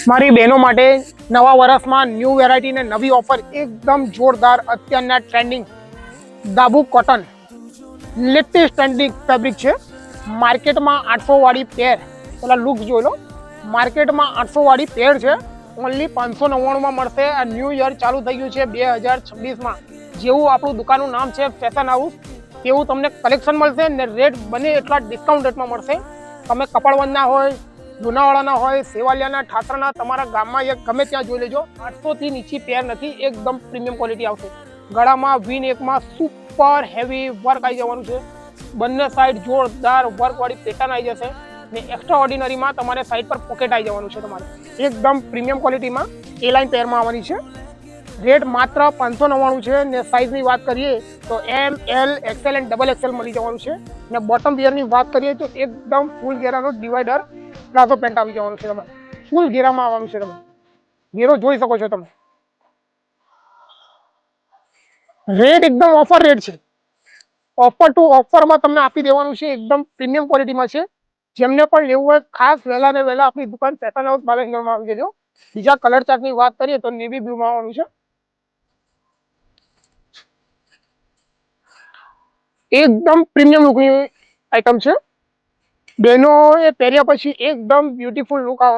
મારી બહેનો માટે નવા વર્ષમાં ન્યૂ વેરાયટી ને નવી ઓફર એકદમ જોરદાર અત્યારના trending dabu cotton latest trending fabric છે. માર્કેટમાં 800 વાળી પેર, પેલા લુક જોઈ લો. માર્કેટમાં 800 વાળી પેર છે, ઓનલી 599માં મળશે. આ ન્યૂ યર ચાલુ થઈ ગયું છે 2026માં. જેવું આપણું દુકાનનું નામ છે ફેશન હાઉસ, તેવું તમને કલેક્શન મળશે ને રેટ બને એટલા ડિસ્કાઉન્ટ રેટમાં મળશે. તમે કપડવંજના હોય, લુણાવાડાના હોય, સેવાલિયાના, ઠાસરાના, તમારા ગામમાં એક ગમે ત્યાં જોઈ લેજો. 800થી નીચી પેર નથી, એકદમ પ્રીમિયમ ક્વોલિટી આવશે. ગળામાં વીન એકમાં સુપર હેવી વર્ક આવી જવાનું છે. બંને સાઈડ જોરદાર વર્કવાળી પેટર્ન આવી જશે ને એક્સ્ટ્રા ઓર્ડિનરીમાં તમારે સાઈડ પર પોકેટ આવી જવાનું છે. તમારે એકદમ પ્રીમિયમ ક્વોલિટીમાં એ લાઇન પેરમાં આવવાની છે. રેટ માત્ર 599 છે ને સાઇઝની વાત કરીએ તો M, L, XL and double XL મળી જવાનું છે. ને બોટમ વિયરની વાત કરીએ તો એકદમ ફૂલ ઘેરાનો ડિવાઈડર પ્લાઝો પેન્ટ આવી જવાનું છે. તમારે ફૂલ ઘેરામાં આવવાનું છે. તમે ઘેરો જોઈ શકો છો. તમે રેટ એકદમ ઓફર રેટ છે. ઓફર ટુ ઓફરમાં તમને આપી દેવાનું છે. એકદમ પ્રીમિયમ ક્વોલિટીમાં છે. જેમને પણ લેવું હોય ખાસ વહેલા ને વહેલા આપણી દુકાન ફેશન હાઉસ બાલેન્દ્રમાં આવી જજો. બીજા કલર ચાર્ટની વાત કરીએ તો નેવી બ્લુમાં આવવાનું છે. એકદમ પ્રીમિયમ લુકની આઈટમ છે. બહેનો એ પહેર્યા પછી એકદમ બ્યુટીફુલ લુક આવવાનું